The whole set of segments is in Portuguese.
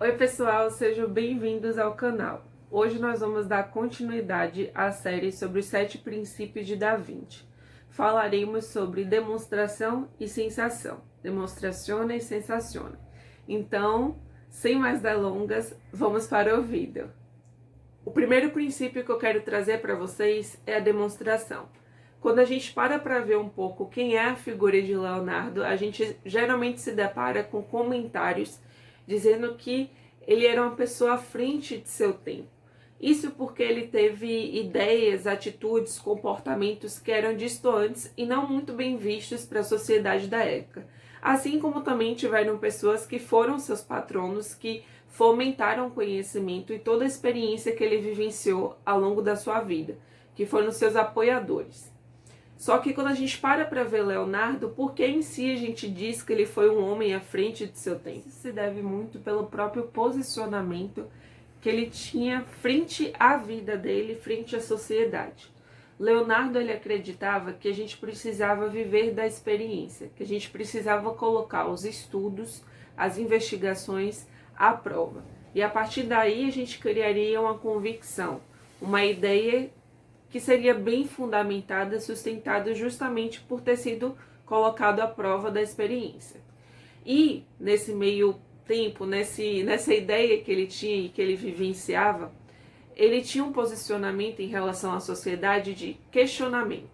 Oi pessoal, sejam bem-vindos ao canal. Hoje nós vamos dar continuidade à série sobre os 7 princípios de Da Vinci. Falaremos sobre demonstração e sensação. Demonstrazione e sensazione. Então, sem mais delongas, vamos para o vídeo. O primeiro princípio que eu quero trazer para vocês é a demonstração. Quando a gente para ver um pouco quem é a figura de Leonardo, a gente geralmente se depara com comentários dizendo que ele era uma pessoa à frente de seu tempo. Isso porque ele teve ideias, atitudes, comportamentos que eram distantes e não muito bem vistos para a sociedade da época. Assim como também tiveram pessoas que foram seus patronos, que fomentaram o conhecimento e toda a experiência que ele vivenciou ao longo da sua vida, que foram seus apoiadores. Só que quando a gente para ver Leonardo, por que em si a gente diz que ele foi um homem à frente de seu tempo? Isso se deve muito pelo próprio posicionamento que ele tinha frente à vida dele, frente à sociedade. Leonardo, ele acreditava que a gente precisava viver da experiência, que a gente precisava colocar os estudos, as investigações à prova. E a partir daí a gente criaria uma convicção, uma ideia que seria bem fundamentada, sustentada justamente por ter sido colocado à prova da experiência. E nesse meio tempo, nessa ideia que ele tinha e que ele vivenciava, ele tinha um posicionamento em relação à sociedade de questionamento.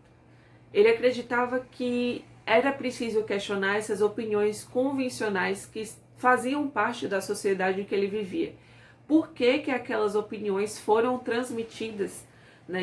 Ele acreditava que era preciso questionar essas opiniões convencionais que faziam parte da sociedade em que ele vivia. Por que aquelas opiniões foram transmitidas,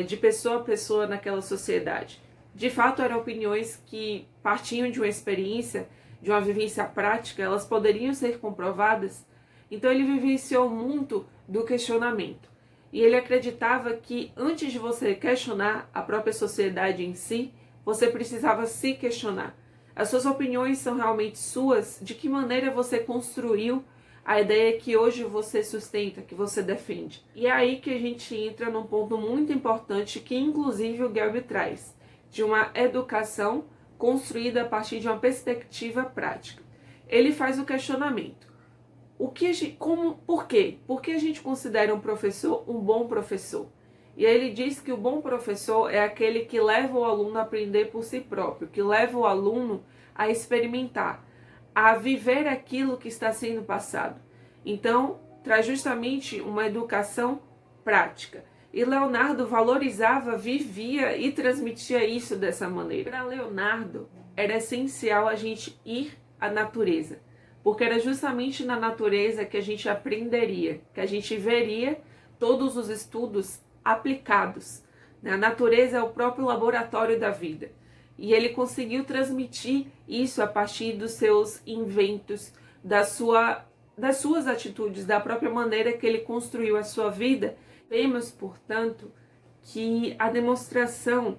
de pessoa a pessoa naquela sociedade? De fato, eram opiniões que partiam de uma experiência, de uma vivência prática, elas poderiam ser comprovadas. Então ele vivenciou muito do questionamento. E ele acreditava que antes de você questionar a própria sociedade em si, você precisava se questionar. As suas opiniões são realmente suas? De que maneira você construiu a ideia que hoje você sustenta, que você defende? E é aí que a gente entra num ponto muito importante que inclusive o Gelb traz, de uma educação construída a partir de uma perspectiva prática. Ele faz o questionamento. Por quê? Por que a gente considera um professor um bom professor? E aí ele diz que o bom professor é aquele que leva o aluno a aprender por si próprio, que leva o aluno a experimentar, a viver aquilo que está sendo passado. Então, traz justamente uma educação prática. E Leonardo valorizava, vivia e transmitia isso dessa maneira. Para Leonardo, era essencial a gente ir à natureza, porque era justamente na natureza que a gente aprenderia, que a gente veria todos os estudos aplicados. A natureza é o próprio laboratório da vida. E ele conseguiu transmitir isso a partir dos seus inventos, das suas atitudes, da própria maneira que ele construiu a sua vida. Vemos, portanto, que a demonstração,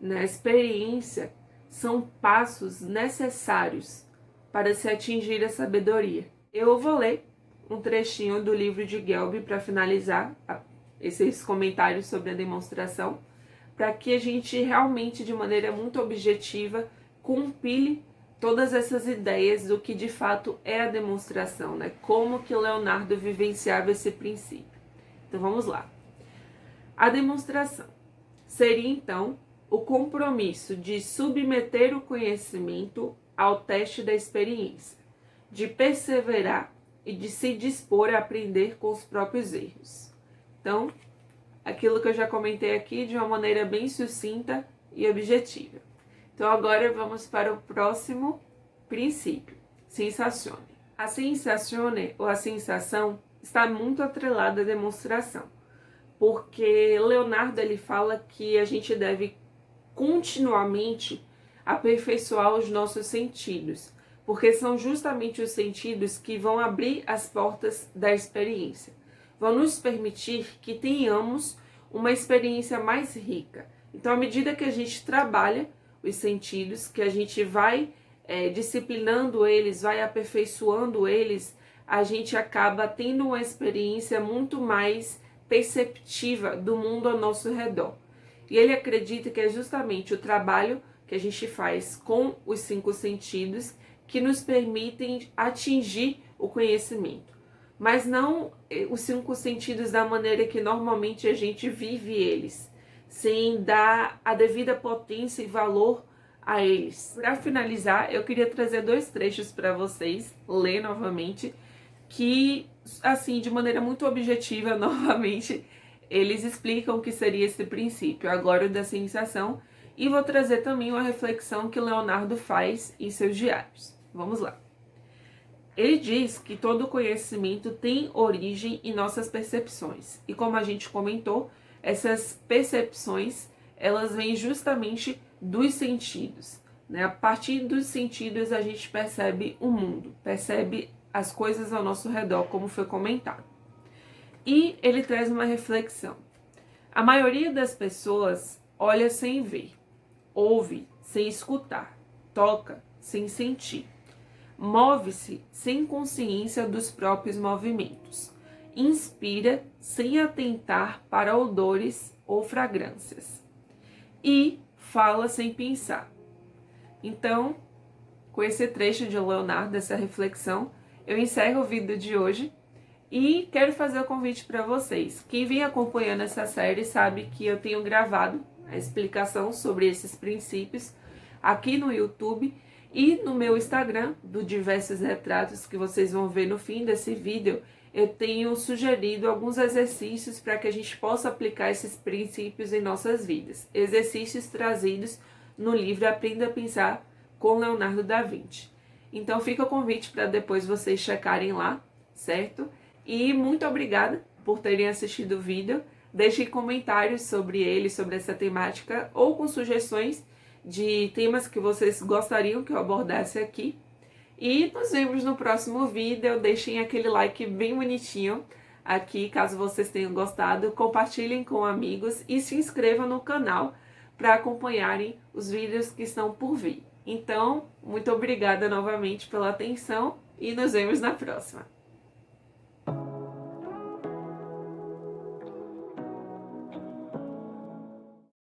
a experiência, são passos necessários para se atingir a sabedoria. Eu vou ler um trechinho do livro de Gelb para finalizar esses comentários sobre a demonstração, para que a gente realmente, de maneira muito objetiva, compile todas essas ideias do que de fato é a demonstração, como que Leonardo vivenciava esse princípio. Então vamos lá. A demonstração seria então o compromisso de submeter o conhecimento ao teste da experiência, de perseverar e de se dispor a aprender com os próprios erros. Então, aquilo que eu já comentei aqui de uma maneira bem sucinta e objetiva. Então agora vamos para o próximo princípio, sensazione. A sensazione, ou a sensação, está muito atrelada à demonstração, porque Leonardo ele fala que a gente deve continuamente aperfeiçoar os nossos sentidos, porque são justamente os sentidos que vão abrir as portas da experiência, vão nos permitir que tenhamos uma experiência mais rica. Então, à medida que a gente trabalha os sentidos, que a gente vai disciplinando eles, vai aperfeiçoando eles, a gente acaba tendo uma experiência muito mais perceptiva do mundo ao nosso redor. E ele acredita que é justamente o trabalho que a gente faz com os 5 sentidos que nos permitem atingir o conhecimento. mas não os 5 sentidos da maneira que normalmente a gente vive eles, sem dar a devida potência e valor a eles. Para finalizar, eu queria trazer 2 trechos para vocês ler novamente, que, assim, de maneira muito objetiva, novamente, eles explicam o que seria esse princípio, agora o da sensação, e vou trazer também uma reflexão que Leonardo faz em seus diários. Vamos lá. Ele diz que todo conhecimento tem origem em nossas percepções. E como a gente comentou, essas percepções, elas vêm justamente dos sentidos, né? A partir dos sentidos a gente percebe o mundo, percebe as coisas ao nosso redor, como foi comentado. E ele traz uma reflexão. A maioria das pessoas olha sem ver, ouve sem escutar, toca sem sentir, move-se sem consciência dos próprios movimentos, inspira sem atentar para odores ou fragrâncias e fala sem pensar. Então, com esse trecho de Leonardo, essa reflexão, eu encerro o vídeo de hoje e quero fazer o convite para vocês. Quem vem acompanhando essa série sabe que eu tenho gravado a explicação sobre esses princípios aqui no YouTube e no meu Instagram, do Diversos Retratos, que vocês vão ver no fim desse vídeo. Eu tenho sugerido alguns exercícios para que a gente possa aplicar esses princípios em nossas vidas. Exercícios trazidos no livro Aprenda a Pensar com Leonardo da Vinci. Então fica o convite para depois vocês checarem lá, certo? E muito obrigada por terem assistido o vídeo. Deixem comentários sobre ele, sobre essa temática, ou com sugestões de temas que vocês gostariam que eu abordasse aqui. E nos vemos no próximo vídeo. Deixem aquele like bem bonitinho aqui, caso vocês tenham gostado. Compartilhem com amigos e se inscrevam no canal para acompanharem os vídeos que estão por vir. Então, muito obrigada novamente pela atenção e nos vemos na próxima.